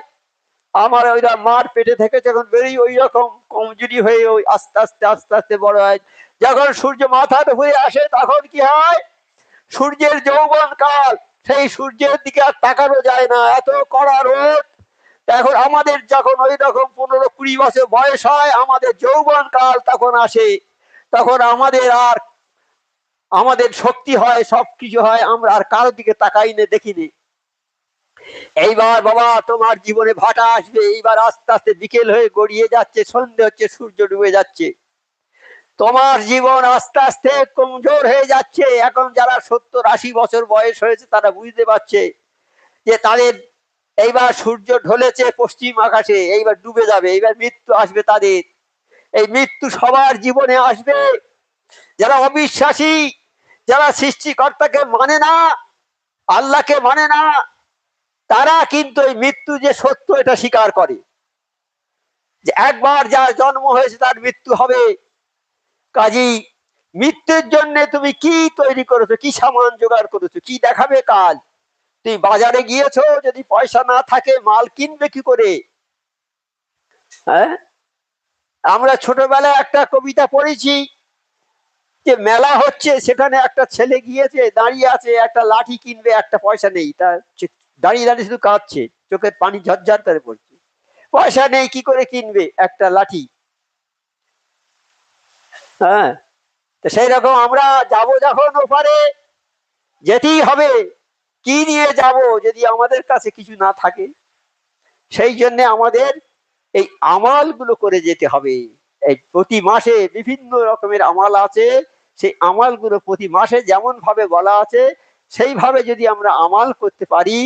S1: আমার ওইটা মার পেটে থেকে যখন বেরিয়ে ওই রকম কমজোরি হয়ে ওই আস্তে আস্তে আস্তে আস্তে বড় হয়। যখন সূর্য মাথার হয়ে আসে তখন কি হয়, সূর্যের যৌবন কাল, সেই সূর্যের দিকে আর তাকানো যায় না, এত কড়া রোদ। এখন আমাদের যখন ওই রকম 15-20 বছর বয়স হয়, আমাদের যৌবন কাল তখন আসে, তখন আমাদের শক্তি হয়, সবকিছু হয়, আমরা আর কারোর দিকে তাকাই না, দেখিনি। এইবার বাবা তোমার জীবনে ভাটা আসবে, এইবার আস্তে আস্তে বিকেল হয়ে গড়িয়ে যাচ্ছে, সন্ধে হচ্ছে, সূর্য ডুবে যাচ্ছে, তোমার জীবন আস্তে আস্তে কমজোর হয়ে যাচ্ছে। এখন যারা 70-80 বছর বয়স হয়েছে তারা বুঝতে পারছে যে তাদের এইবার সূর্য ঢলেছে পশ্চিম আকাশে, এইবার ডুবে যাবে, এইবার মৃত্যু আসবে তাদের। এই মৃত্যু সবার জীবনে আসবে। যারা অবিশ্বাসী, যারা সৃষ্টিকর্তাকে মানে না, আল্লাহকে মানে না, তারা কিন্তু এই মৃত্যু যে সত্য এটা স্বীকার করে, যে একবার যার জন্ম হয়েছে তার মৃত্যু হবে। কাজী মৃত্যুর জন্য তুমি কি তৈরি করেছো, কি সামান জোগাড় করেছো, কি দেখাবে কাজ? তুমি বাজারে গিয়েছো, যদি পয়সা না থাকে মাল কিনবে কি করে? হ্যাঁ, আমরা ছোটবেলায় একটা কবিতা পড়েছি যে মেলা হচ্ছে, সেখানে একটা ছেলে গিয়েছে, দাঁড়িয়ে আছে, একটা লাঠি কিনবে, একটা পয়সা নেই, তার দাঁড়িয়ে দাঁড়িয়ে শুধু কাঁদছে, চোখের পানি ঝরঝর করে পড়ছে, পয়সা নেই, কি করে কিনবে একটা লাঠি? হ্যাঁ, তো সেই রকম আমরা যাব যখন ওপারে, যেতেই হবে। কি নিয়ে যাব যদি আমাদের কাছে কিছু না থাকে? সেই জন্য আমাদের এই আমাল গুলো করে যেতে হবে। এই প্রতি মাসে বিভিন্ন রকমের আমাল আছে, সেই আমাল গুলো প্রতি মাসে যেমন ভাবে বলা আছে সেইভাবে যদি আমরা আমাল করতে পারি,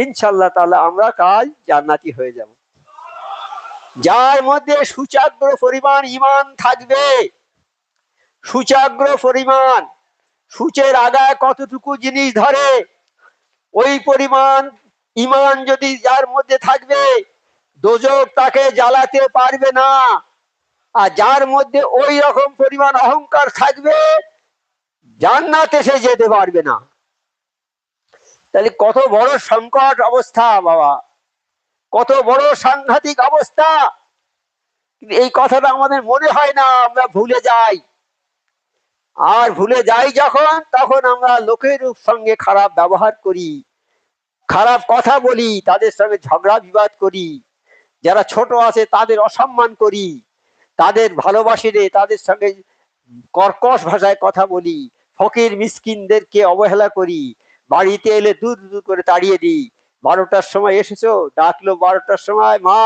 S1: ইনশাআল্লাহ তাআলা আমরা কাল জান্নাতি হয়ে যাব। যার মধ্যে সুচাগ্র পরিমাণ ঈমান থাকবে, সুচাগ্র পরিমাণ, সূচের আগায় কতটুকু জিনিস ধরে, ওই পরিমাণ ঈমান যদি যার মধ্যে থাকবে, দোজখ তাকে জ্বালাতে পারবে না। আর যার মধ্যে ওই রকম পরিমাণ অহংকার থাকবে, জান্নাতে সে যেতে পারবে না। তাহলে কত বড় সংকট অবস্থা বাবা, কত বড় সাংঘাতিক অবস্থা। এই কথাটা আমাদের মনে হয় না, আমরা ভুলে যাই। আর ভুলে যাই যখন, তখন আমরা লোকের সঙ্গে খারাপ ব্যবহার করি, খারাপ কথা বলি, তাদের সঙ্গে ঝগড়া বিবাদ করি, যারা ছোট আছে তাদের অসম্মান করি, তাদের ভালোবাসি রে, তাদের সঙ্গে কর্কশ ভাষায় কথা বলি, ফকির মিসকিনদেরকে অবহেলা করি, বাড়িতে এলে দূর দূর করে তাড়িয়ে দিই। 12টার সময় এসেছো, ডাকলো 12টার সময়, মা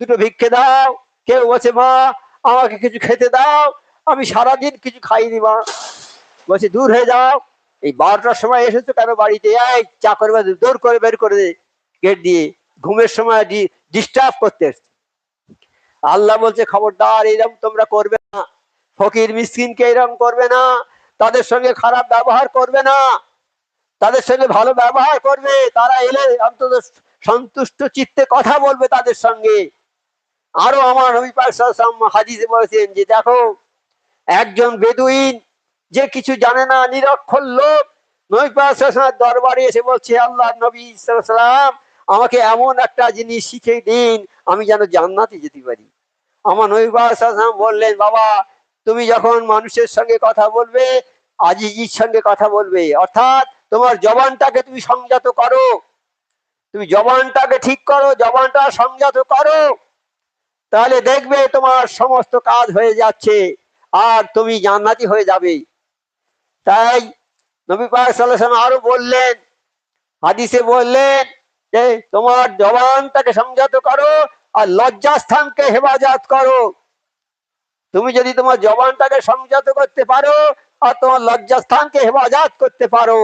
S1: দুটো ভিক্ষে দাও, কেউ বলছে মা আমাকে কিছু খেতে দাও, আমি সারাদিন কিছু খাইনি মা, বলছে দূর হয়ে যাও, এই 12টার সময় এসেছো কেন বাড়িতে, এই চাকর বাজে দৌড় করে বের করে দে গেট দিয়ে, ঘুমের সময় ডিস্টার্ব করতে এসছে। আল্লাহ বলছে খবরদার এরকম তোমরা করবে না, ফকির মিসকিনকে এরকম করবে না, তাদের সঙ্গে খারাপ ব্যবহার করবে না, তাদের সঙ্গে ভালো ব্যবহার করবে, তারা এলে অন্তত সন্তুষ্ট চিত্তে কথা বলবে তাদের সঙ্গে। আরো আমার নবী পাক সাল্লাল্লাহু আলাইহি ওয়াসাল্লাম হাদিসে বলেছেন যে দেখো, একজন বেদুইন যে কিছু জানে না, নিরক্ষর লোক, নবী পাক সাল্লাল্লাহু আলাইহি ওয়াসাল্লাম দরবারে এসে বলছে আল্লাহর নবী সাল্লাল্লাহু আলাইহি ওয়াসাল্লাম আমাকে এমন একটা জিনিস শিখে দিন আমি যেন জান্নাতে যেতে পারি। আমার নবী পাক সাল্লাল্লাহু আলাইহি ওয়াসাল্লাম বললেন, বাবা তুমি যখন মানুষের সঙ্গে কথা বলবে আজিজির সঙ্গে কথা বলবে, অর্থাৎ তোমার জবানটাকে তুমি সংযত করো, তুমি জবানটাকে ঠিক করো, জবানটা সংযত করো, তাহলে দেখবে তোমার সমস্ত কাজ হয়ে যাচ্ছে আর তুমি জান্নাতি হয়ে যাবে। তাই নবী পাক সাল্লাল্লাহু আলাইহি ওয়াসাল্লাম আরো বললেন, হাদিসে বললেন যে তোমার জবানটাকে সংযত করো আর লজ্জাস্থানকে হেফাজত করো। তুমি যদি তোমার জবানটাকে সংযত করতে পারো আর তোমার লজ্জাস্থানকে হেফাজত করতে পারো,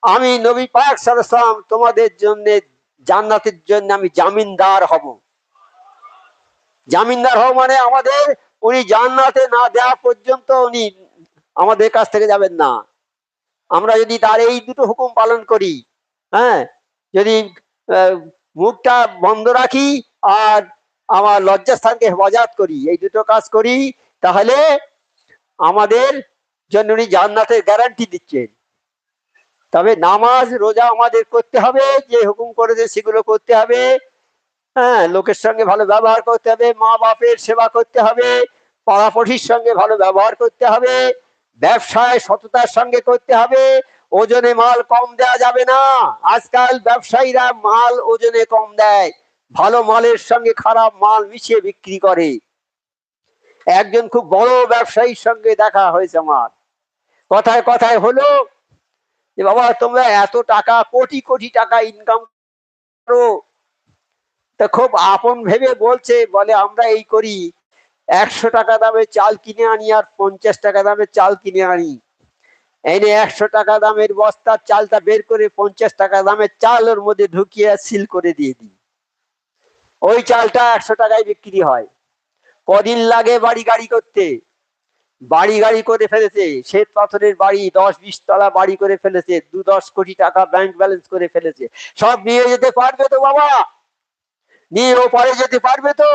S1: আমি নবী পাক সাল্লাল্লাহু আলাইহি ওয়াসাল্লাম তোমাদের জন্য জান্নাতের জন্য আমি জামিনদার হব। জামিনদার হব মানে আমাদের উনি জান্নাতে না দেওয়া পর্যন্ত উনি আমাদের কাছ থেকে যাবেন না। আমরা যদি তার এই দুটো হুকুম পালন করি, হ্যাঁ, যদি মুখটা বন্ধ রাখি আর আমার লজ্জাস্থানকে হেফাজত করি, এই দুটো কাজ করি, তাহলে আমাদের জন্য উনি জান্নাতের গ্যারান্টি দিচ্ছেন। তবে নামাজ রোজা আমাদের করতে হবে, যে হুকুম করেছে সেগুলো করতে হবে, হ্যাঁ, লোকের সঙ্গে ভালো ব্যবহার করতে হবে, মা বাপের সেবা করতে হবে, পাড়াপড়শির সঙ্গে ভালো ব্যবহার করতে হবে, ব্যবসায় সততার সঙ্গে করতে হবে, ওজনে মাল কম দেওয়া যাবে না। আজকাল ব্যবসায়ীরা মাল ওজনে কম দেয়, ভালো মালের সঙ্গে খারাপ মাল মিশিয়ে বিক্রি করে। একজন খুব বড় ব্যবসায়ীর সঙ্গে দেখা হয়েছে আমার, কথায় কথায় হলো যে বাবা তোমরা এত টাকা কোটি কোটি টাকা ইনকাম করো, তা খুব আপন ভেবে বলছে, বলে আমরা এই করি 100 টাকা দামের চাল কিনে আনি আর 50 টাকা দামের চাল কিনে আনি, এনে 100 টাকা দামের বস্তার চালটা বের করে 50 টাকা দামের চাল ওর মধ্যে ঢুকিয়ে সিল করে দিয়ে দিই, ওই চালটা 100 টাকায় বিক্রি হয়। কদিন লাগে বাড়ি গাড়ি করতে, বাড়ি গাড়ি করে ফেলেছে, শ্বেত পাথরের বাড়ি 10-20 তলা বাড়ি করে ফেলেছে, 2-10 কোটি টাকা ব্যাংক ব্যালেন্স করে ফেলেছে। সব নিয়ে যেতে পারবে তো বাবা? নিয়ে ও পরে যেতে পারবে তো?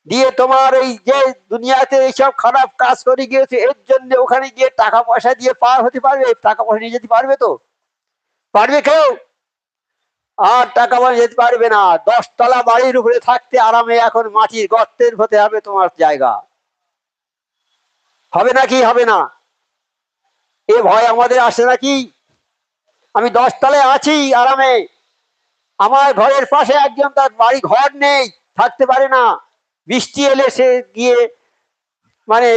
S1: দিয়ে তোমার এই যে দুনিয়াতে এইসব খারাপ কাজ করে গিয়েছে এর জন্য ওখানে গিয়ে টাকা পয়সা দিয়ে পার হতে পারবে? টাকা পয়সা নিয়ে যেতে পারবে তো? পারবে কেউ? আর টাকা পয়সা যেতে পারবে না। 10 তলা বাড়ির উপরে থাকতে আরামে এখন মাটির গর্তের হতে হবে তোমার জায়গা। হবে নাকি? হবে না। এ ভয় আমাদের আসে নাকি? আমি 10 তলায় আছি আরামে, আমার ঘরের পাশে একজন তার বাড়ি ঘর নেই, থাকতে পারে না, বৃষ্টি এলে সে গিয়ে মানে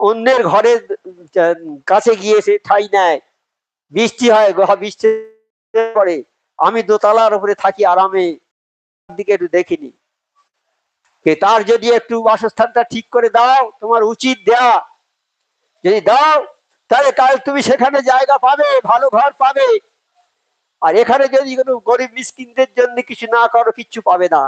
S1: অন্যের ঘরের কাছে গিয়ে সে ঠাঁই নেয়, বৃষ্টি হয়, বৃষ্টি পড়ে, আমি দোতলার উপরে থাকি আরামে, দিকে একটু দেখিনি। তার যদি একটু বাসস্থানটা ঠিক করে দাও, তোমার উচিত দেয়া, যদি দাও তাহলে কাল তুমি সেখানে জায়গা পাবে, ভালো ঘর পাবে। আর এখানে যদি কোনো গরিব মিসকিনদের জন্য কিছু না করো, কিচ্ছু পাবে না।